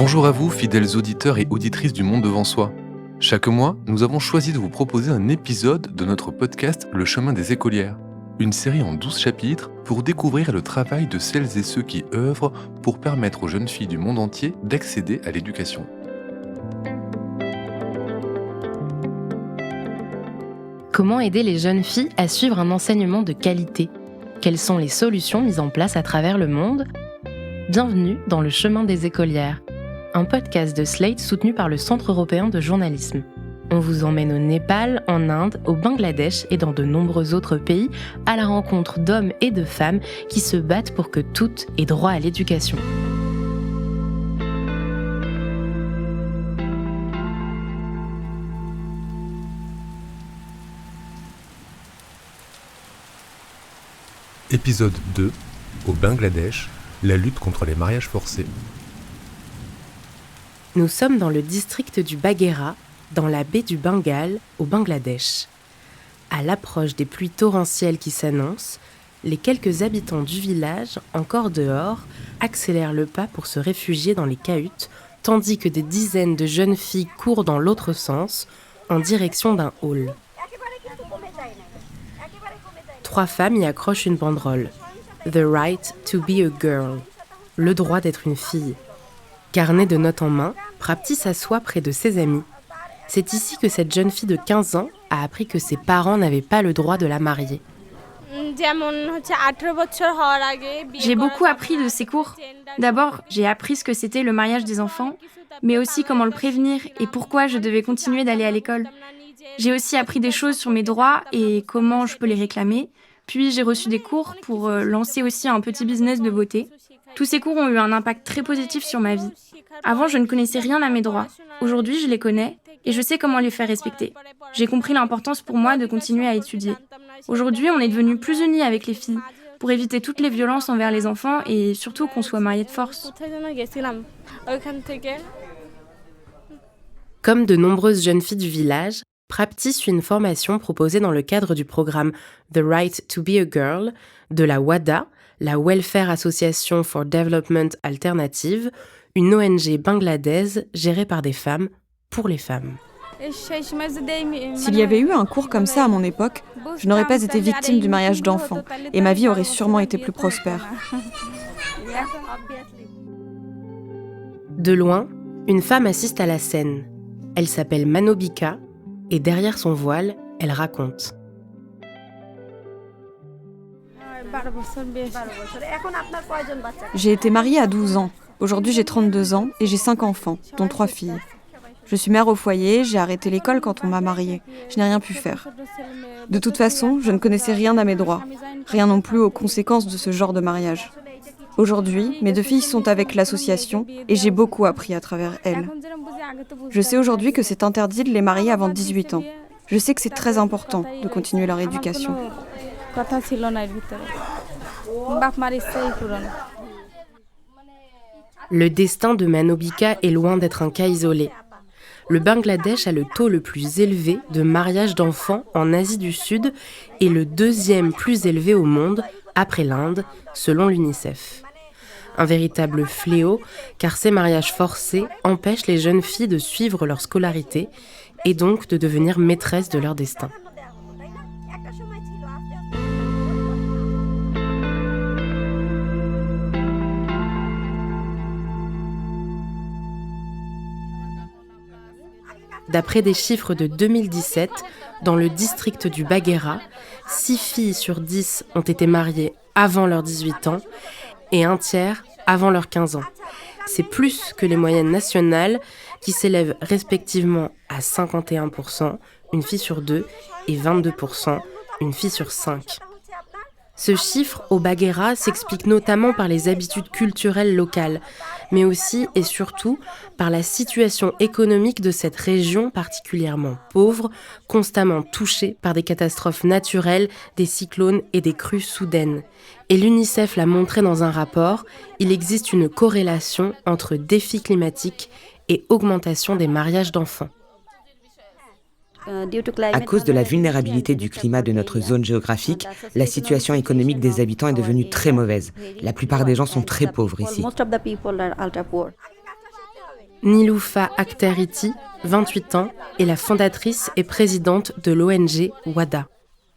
Bonjour à vous, fidèles auditeurs et auditrices du Monde devant soi. Chaque mois, nous avons choisi de vous proposer un épisode de notre podcast Le chemin des écolières, une série en 12 chapitres pour découvrir le travail de celles et ceux qui œuvrent pour permettre aux jeunes filles du monde entier d'accéder à l'éducation. Comment aider les jeunes filles à suivre un enseignement de qualité ? Quelles sont les solutions mises en place à travers le monde ? Bienvenue dans Le chemin des écolières, un podcast de Slate soutenu par le Centre européen de journalisme. On vous emmène au Népal, en Inde, au Bangladesh et dans de nombreux autres pays à la rencontre d'hommes et de femmes qui se battent pour que toutes aient droit à l'éducation. Épisode 2. Au Bangladesh, la lutte contre les mariages forcés. Nous sommes dans le district du Baghera, dans la baie du Bengale, au Bangladesh. À l'approche des pluies torrentielles qui s'annoncent, les quelques habitants du village, encore dehors, accélèrent le pas pour se réfugier dans les cahutes, tandis que des dizaines de jeunes filles courent dans l'autre sens, en direction d'un hall. 3 femmes y accrochent une banderole. The right to be a girl. Le droit d'être une fille. Carnet de notes en main, Prapti s'assoit près de ses amis. C'est ici que cette jeune fille de 15 ans a appris que ses parents n'avaient pas le droit de la marier. J'ai beaucoup appris de ces cours. D'abord, j'ai appris ce que c'était le mariage des enfants, mais aussi comment le prévenir et pourquoi je devais continuer d'aller à l'école. J'ai aussi appris des choses sur mes droits et comment je peux les réclamer. Puis j'ai reçu des cours pour lancer aussi un petit business de beauté. Tous ces cours ont eu un impact très positif sur ma vie. Avant, je ne connaissais rien à mes droits. Aujourd'hui, je les connais et je sais comment les faire respecter. J'ai compris l'importance pour moi de continuer à étudier. Aujourd'hui, on est devenus plus unis avec les filles pour éviter toutes les violences envers les enfants et surtout qu'on soit mariés de force. Comme de nombreuses jeunes filles du village, Prapti suit une formation proposée dans le cadre du programme The Right to be a Girl de la WADA, la Welfare Association for Development Alternative, une ONG bangladaise gérée par des femmes pour les femmes. S'il y avait eu un cours comme ça à mon époque, je n'aurais pas été victime du mariage d'enfants et ma vie aurait sûrement été plus prospère. De loin, une femme assiste à la scène. Elle s'appelle Manobika et derrière son voile, elle raconte. J'ai été mariée à 12 ans. Aujourd'hui, j'ai 32 ans et j'ai 5 enfants, dont 3 filles. Je suis mère au foyer, j'ai arrêté l'école quand on m'a mariée. Je n'ai rien pu faire. De toute façon, je ne connaissais rien à mes droits, rien non plus aux conséquences de ce genre de mariage. Aujourd'hui, mes 2 filles sont avec l'association et j'ai beaucoup appris à travers elles. Je sais aujourd'hui que c'est interdit de les marier avant 18 ans. Je sais que c'est très important de continuer leur éducation. Le destin de Manobika est loin d'être un cas isolé. Le Bangladesh a le taux le plus élevé de mariage d'enfants en Asie du Sud et le 2e plus élevé au monde, après l'Inde, selon l'UNICEF. Un véritable fléau, car ces mariages forcés empêchent les jeunes filles de suivre leur scolarité et donc de devenir maîtresses de leur destin. D'après des chiffres de 2017, dans le district du Baghera, 6 filles sur 10 ont été mariées avant leurs 18 ans et un tiers avant leurs 15 ans. C'est plus que les moyennes nationales qui s'élèvent respectivement à 51%, une fille sur 2, et 22%, une fille sur 5. Ce chiffre au Baghera s'explique notamment par les habitudes culturelles locales, mais aussi et surtout par la situation économique de cette région particulièrement pauvre, constamment touchée par des catastrophes naturelles, des cyclones et des crues soudaines. Et l'UNICEF l'a montré dans un rapport, il existe une corrélation entre défis climatiques et augmentation des mariages d'enfants. À cause de la vulnérabilité du climat de notre zone géographique, la situation économique des habitants est devenue très mauvaise. La plupart des gens sont très pauvres ici. Niloufa Akhter-Iti, 28 ans, est la fondatrice et présidente de l'ONG WADA.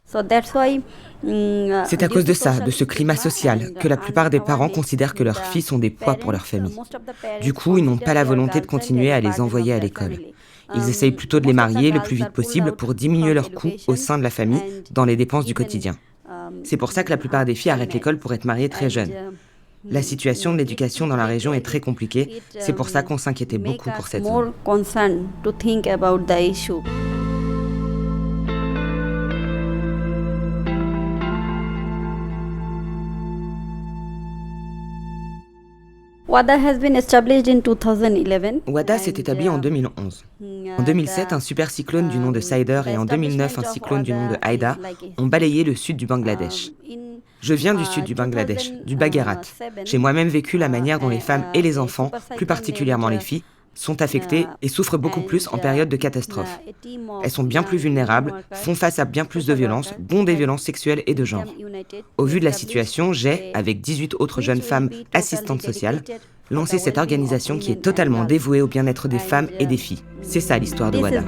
C'est à cause de ça, de ce climat social, que la plupart des parents considèrent que leurs filles sont des poids pour leur famille. Du coup, ils n'ont pas la volonté de continuer à les envoyer à l'école. Ils essayent plutôt de les marier le plus vite possible pour diminuer leurs coûts au sein de la famille, dans les dépenses du quotidien. C'est pour ça que la plupart des filles arrêtent l'école pour être mariées très jeunes. La situation de l'éducation dans la région est très compliquée, c'est pour ça qu'on s'inquiétait beaucoup pour cette zone. WADA s'est établi en 2011. En 2007, un super cyclone du nom de Sidr et en 2009, un cyclone du nom de Aida ont balayé le sud du Bangladesh. Je viens du sud du Bangladesh, du Bagherat. J'ai moi-même vécu la manière dont les femmes et les enfants, plus particulièrement les filles, sont affectées et souffrent beaucoup plus en période de catastrophe. Elles sont bien plus vulnérables, font face à bien plus de violences, dont des violences sexuelles et de genre. Au vu de la situation, j'ai, avec 18 autres jeunes femmes assistantes sociales, lancé cette organisation qui est totalement dévouée au bien-être des femmes et des filles. C'est ça l'histoire de WADA.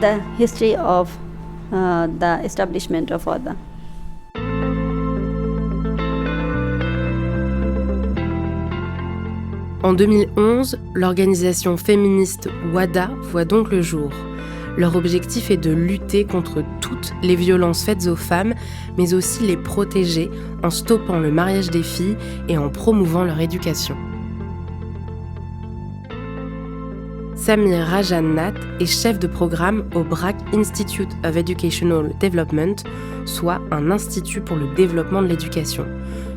En 2011, l'organisation féministe WADA voit donc le jour. Leur objectif est de lutter contre toutes les violences faites aux femmes, mais aussi les protéger en stoppant le mariage des filles et en promouvant leur éducation. Samir Rajan Nath est chef de programme au BRAC Institute of Educational Development, soit un institut pour le développement de l'éducation.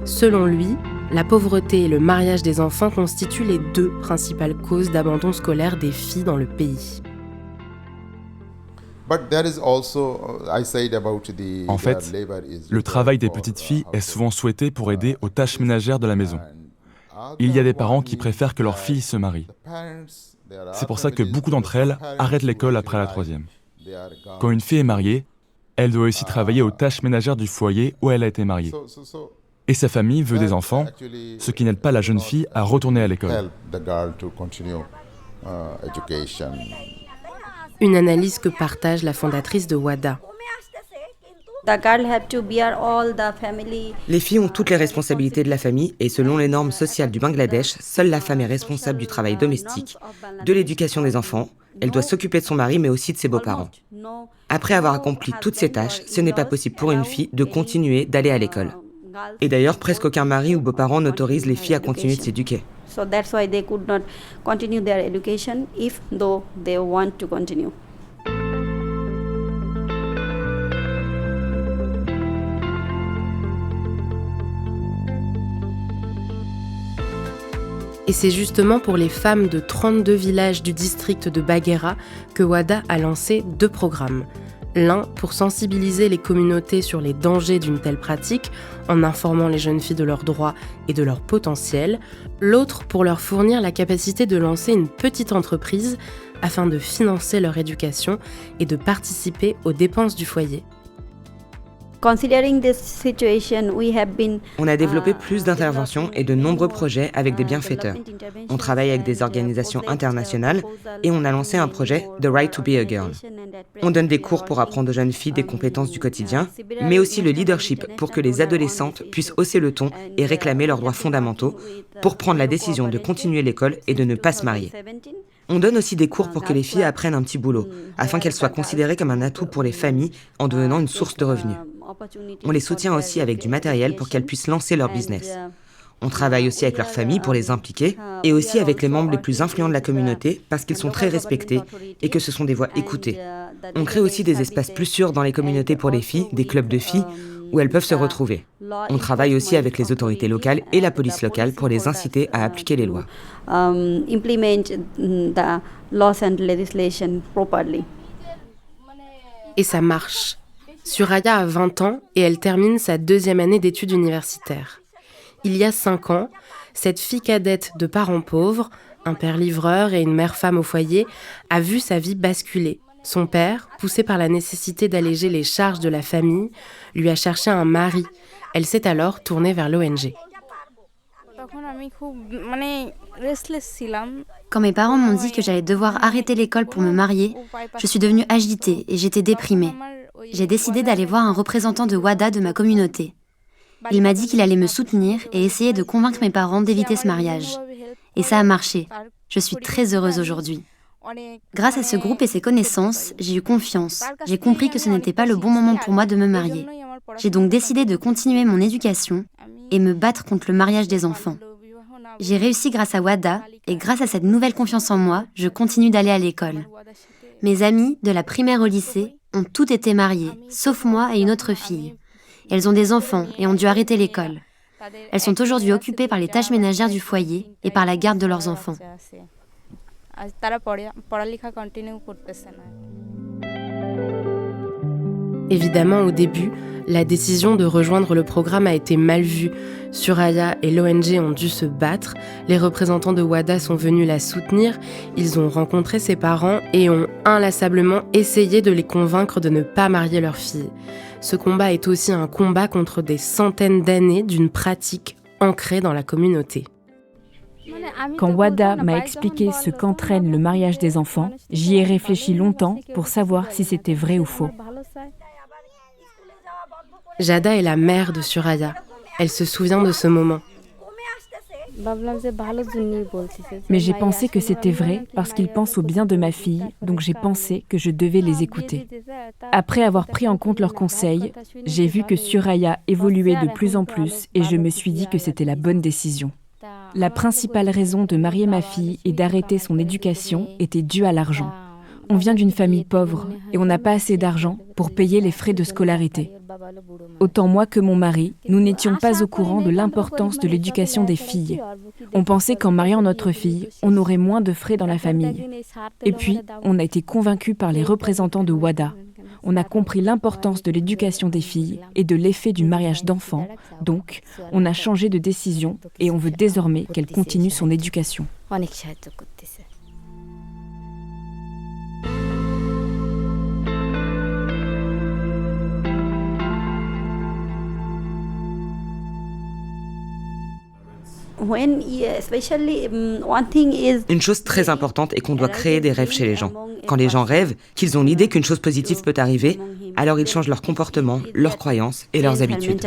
Selon lui, la pauvreté et le mariage des enfants constituent les deux principales causes d'abandon scolaire des filles dans le pays. En fait, le travail des petites filles est souvent souhaité pour aider aux tâches ménagères de la maison. Il y a des parents qui préfèrent que leurs filles se marient. C'est pour ça que beaucoup d'entre elles arrêtent l'école après la 3e. Quand une fille est mariée, elle doit aussi travailler aux tâches ménagères du foyer où elle a été mariée. Et sa famille veut des enfants, ce qui n'aide pas la jeune fille à retourner à l'école. Une analyse que partage la fondatrice de WADA. Les filles ont toutes les responsabilités de la famille et selon les normes sociales du Bangladesh, seule la femme est responsable du travail domestique, de l'éducation des enfants. Elle doit s'occuper de son mari mais aussi de ses beaux-parents. Après avoir accompli toutes ces tâches, ce n'est pas possible pour une fille de continuer d'aller à l'école. Et d'ailleurs, presque aucun mari ou beau-parent n'autorise les filles à continuer de s'éduquer. Et c'est justement pour les femmes de 32 villages du district de Bagheera que WADA a lancé 2 programmes. L'un pour sensibiliser les communautés sur les dangers d'une telle pratique en informant les jeunes filles de leurs droits et de leur potentiel, l'autre pour leur fournir la capacité de lancer une petite entreprise afin de financer leur éducation et de participer aux dépenses du foyer. On a développé plus d'interventions et de nombreux projets avec des bienfaiteurs. On travaille avec des organisations internationales et on a lancé un projet The Right to be a Girl. On donne des cours pour apprendre aux jeunes filles des compétences du quotidien, mais aussi le leadership pour que les adolescentes puissent hausser le ton et réclamer leurs droits fondamentaux pour prendre la décision de continuer l'école et de ne pas se marier. On donne aussi des cours pour que les filles apprennent un petit boulot, afin qu'elles soient considérées comme un atout pour les familles en devenant une source de revenus. On les soutient aussi avec du matériel pour qu'elles puissent lancer leur business. On travaille aussi avec leurs familles pour les impliquer et aussi avec les membres les plus influents de la communauté parce qu'ils sont très respectés et que ce sont des voix écoutées. On crée aussi des espaces plus sûrs dans les communautés pour les filles, des clubs de filles, où elles peuvent se retrouver. On travaille aussi avec les autorités locales et la police locale pour les inciter à appliquer les lois. Et ça marche. Suraya a 20 ans et elle termine sa 2e année d'études universitaires. Il y a 5 ans, cette fille cadette de parents pauvres, un père livreur et une mère femme au foyer, a vu sa vie basculer. Son père, poussé par la nécessité d'alléger les charges de la famille, lui a cherché un mari. Elle s'est alors tournée vers l'ONG. Quand mes parents m'ont dit que j'allais devoir arrêter l'école pour me marier, je suis devenue agitée et j'étais déprimée. J'ai décidé d'aller voir un représentant de WADA de ma communauté. Il m'a dit qu'il allait me soutenir et essayer de convaincre mes parents d'éviter ce mariage. Et ça a marché. Je suis très heureuse aujourd'hui. Grâce à ce groupe et ses connaissances, j'ai eu confiance. J'ai compris que ce n'était pas le bon moment pour moi de me marier. J'ai donc décidé de continuer mon éducation et me battre contre le mariage des enfants. J'ai réussi grâce à WADA et grâce à cette nouvelle confiance en moi, je continue d'aller à l'école. Mes amies, de la primaire au lycée, ont toutes été mariées, sauf moi et une autre fille. Elles ont des enfants et ont dû arrêter l'école. Elles sont aujourd'hui occupées par les tâches ménagères du foyer et par la garde de leurs enfants. Évidemment, au début, la décision de rejoindre le programme a été mal vue. Suraya et l'ONG ont dû se battre, les représentants de WADA sont venus la soutenir, ils ont rencontré ses parents et ont inlassablement essayé de les convaincre de ne pas marier leur fille. Ce combat est aussi un combat contre des centaines d'années d'une pratique ancrée dans la communauté. Quand WADA m'a expliqué ce qu'entraîne le mariage des enfants, j'y ai réfléchi longtemps pour savoir si c'était vrai ou faux. Jada est la mère de Suraya. Elle se souvient de ce moment. Mais j'ai pensé que c'était vrai parce qu'ils pensent au bien de ma fille, donc j'ai pensé que je devais les écouter. Après avoir pris en compte leurs conseils, j'ai vu que Suraya évoluait de plus en plus et je me suis dit que c'était la bonne décision. La principale raison de marier ma fille et d'arrêter son éducation était due à l'argent. On vient d'une famille pauvre et on n'a pas assez d'argent pour payer les frais de scolarité. Autant moi que mon mari, nous n'étions pas au courant de l'importance de l'éducation des filles. On pensait qu'en mariant notre fille, on aurait moins de frais dans la famille. Et puis, on a été convaincus par les représentants de WADA. On a compris l'importance de l'éducation des filles et de l'effet du mariage d'enfants. Donc, on a changé de décision et on veut désormais qu'elle continue son éducation. Une chose très importante est qu'on doit créer des rêves chez les gens. Quand les gens rêvent, qu'ils ont l'idée qu'une chose positive peut arriver, alors ils changent leur comportement, leurs croyances et leurs habitudes.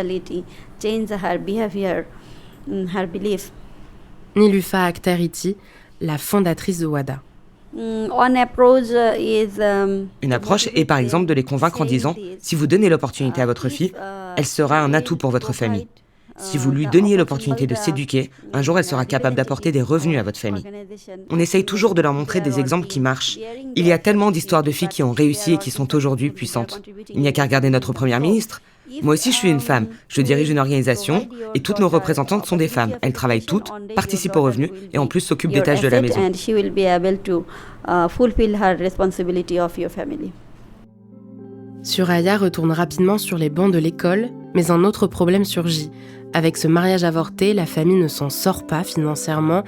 Nilufa Akhtariti, la fondatrice de WADA. Une approche est par exemple de les convaincre en disant « Si vous donnez l'opportunité à votre fille, elle sera un atout pour votre famille. Si vous lui donniez l'opportunité de s'éduquer, un jour elle sera capable d'apporter des revenus à votre famille. » On essaye toujours de leur montrer des exemples qui marchent. Il y a tellement d'histoires de filles qui ont réussi et qui sont aujourd'hui puissantes. Il n'y a qu'à regarder notre première ministre. Moi aussi je suis une femme, je dirige une organisation et toutes nos représentantes sont des femmes. Elles travaillent toutes, participent aux revenus et en plus s'occupent des tâches de la maison. Suraya retourne rapidement sur les bancs de l'école, mais un autre problème surgit. Avec ce mariage avorté, la famille ne s'en sort pas financièrement.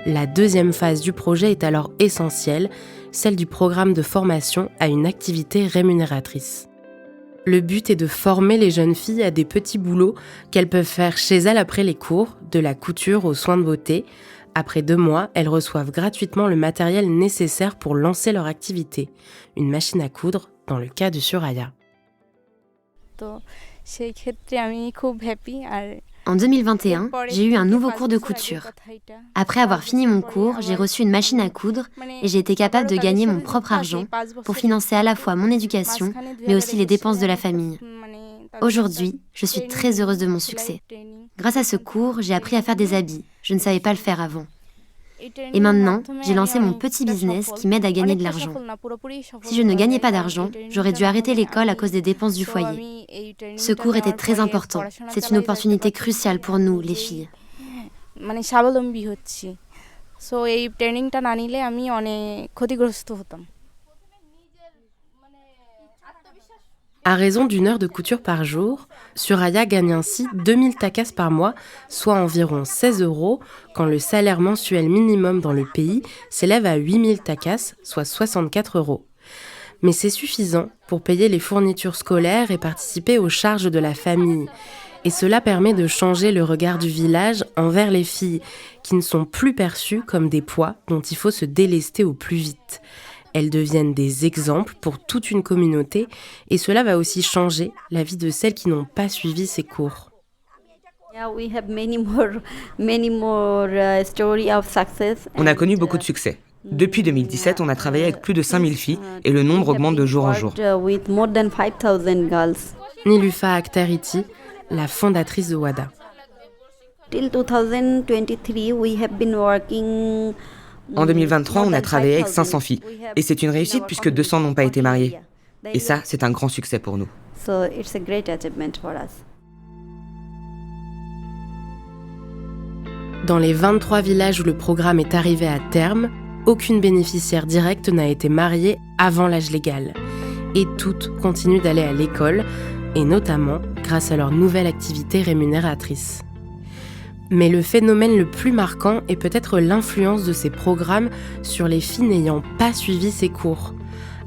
La deuxième phase du projet est alors essentielle, celle du programme de formation à une activité rémunératrice. Le but est de former les jeunes filles à des petits boulots qu'elles peuvent faire chez elles après les cours, de la couture aux soins de beauté. Après 2 mois, elles reçoivent gratuitement le matériel nécessaire pour lancer leur activité, une machine à coudre dans le cas de Suraya. En 2021, j'ai eu un nouveau cours de couture. Après avoir fini mon cours, j'ai reçu une machine à coudre et j'ai été capable de gagner mon propre argent pour financer à la fois mon éducation, mais aussi les dépenses de la famille. Aujourd'hui, je suis très heureuse de mon succès. Grâce à ce cours, j'ai appris à faire des habits. Je ne savais pas le faire avant. Et maintenant, j'ai lancé mon petit business qui m'aide à gagner de l'argent. Si je ne gagnais pas d'argent, j'aurais dû arrêter l'école à cause des dépenses du foyer. Ce cours était très important. C'est une opportunité cruciale pour nous, les filles. À raison d'1 heure de couture par jour, Suraya gagne ainsi 2000 takas par mois, soit environ 16 €, quand le salaire mensuel minimum dans le pays s'élève à 8000 takas, soit 64 €. Mais c'est suffisant pour payer les fournitures scolaires et participer aux charges de la famille. Et cela permet de changer le regard du village envers les filles, qui ne sont plus perçues comme des poids dont il faut se délester au plus vite. Elles deviennent des exemples pour toute une communauté et cela va aussi changer la vie de celles qui n'ont pas suivi ces cours. On a connu beaucoup de succès. Depuis 2017, on a travaillé avec plus de 5000 filles et le nombre augmente de jour en jour. Nilufa Akhtariti, la fondatrice de WADA. En 2023, on a travaillé avec 500 filles. Et c'est une réussite puisque 200 n'ont pas été mariées. Et ça, c'est un grand succès pour nous. Dans les 23 villages où le programme est arrivé à terme, aucune bénéficiaire directe n'a été mariée avant l'âge légal. Et toutes continuent d'aller à l'école, et notamment grâce à leur nouvelle activité rémunératrice. Mais le phénomène le plus marquant est peut-être l'influence de ces programmes sur les filles n'ayant pas suivi ces cours.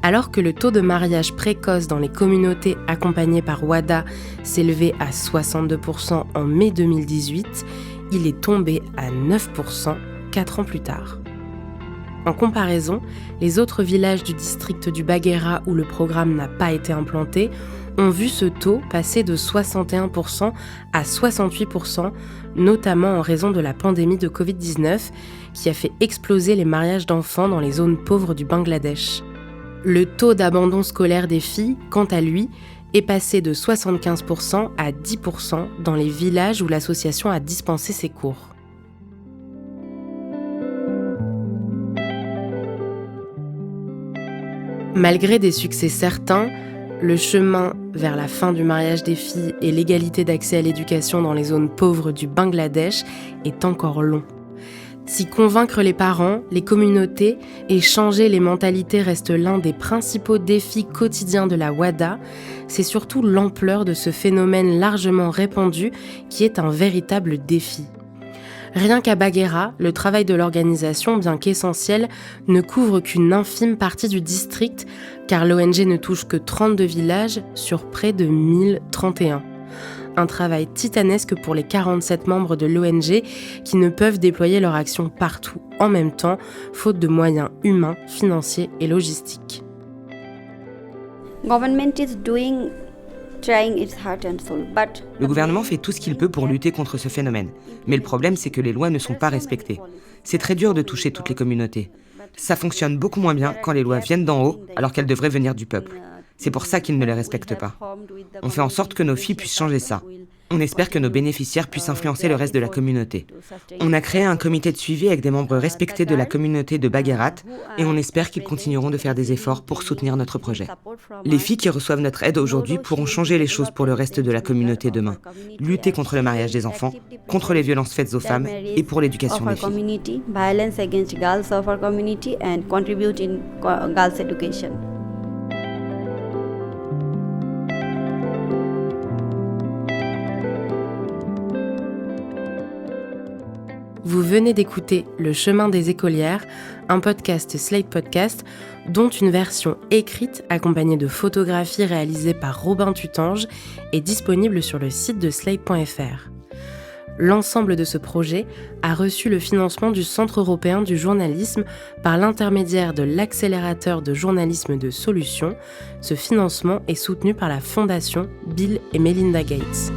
Alors que le taux de mariage précoce dans les communautés accompagnées par WADA s'élevait à 62% en mai 2018, il est tombé à 9% 4 ans plus tard. En comparaison, les autres villages du district du Bagheera où le programme n'a pas été implanté ont vu ce taux passer de 61% à 68%, notamment en raison de la pandémie de Covid-19 qui a fait exploser les mariages d'enfants dans les zones pauvres du Bangladesh. Le taux d'abandon scolaire des filles, quant à lui, est passé de 75% à 10% dans les villages où l'association a dispensé ses cours. Malgré des succès certains, le chemin vers la fin du mariage des filles et l'égalité d'accès à l'éducation dans les zones pauvres du Bangladesh est encore long. Si convaincre les parents, les communautés et changer les mentalités reste l'un des principaux défis quotidiens de la WADA, c'est surtout l'ampleur de ce phénomène largement répandu qui est un véritable défi. Rien qu'à Bagheera, le travail de l'organisation, bien qu'essentiel, ne couvre qu'une infime partie du district, car l'ONG ne touche que 32 villages sur près de 1031. Un travail titanesque pour les 47 membres de l'ONG qui ne peuvent déployer leur action partout en même temps, faute de moyens humains, financiers et logistiques. Le gouvernement fait tout ce qu'il peut pour lutter contre ce phénomène. Mais le problème, c'est que les lois ne sont pas respectées. C'est très dur de toucher toutes les communautés. Ça fonctionne beaucoup moins bien quand les lois viennent d'en haut, alors qu'elles devraient venir du peuple. C'est pour ça qu'ils ne les respectent pas. On fait en sorte que nos filles puissent changer ça. On espère que nos bénéficiaires puissent influencer le reste de la communauté. On a créé un comité de suivi avec des membres respectés de la communauté de Bagheera et on espère qu'ils continueront de faire des efforts pour soutenir notre projet. Les filles qui reçoivent notre aide aujourd'hui pourront changer les choses pour le reste de la communauté demain. Lutter contre le mariage des enfants, contre les violences faites aux femmes et pour l'éducation des filles. Vous venez d'écouter Le chemin des écolières, un podcast Slate Podcast, dont une version écrite accompagnée de photographies réalisées par Robin Tutange est disponible sur le site de slate.fr. L'ensemble de ce projet a reçu le financement du Centre européen du journalisme par l'intermédiaire de l'accélérateur de journalisme de Solutions. Ce financement est soutenu par la Fondation Bill et Melinda Gates.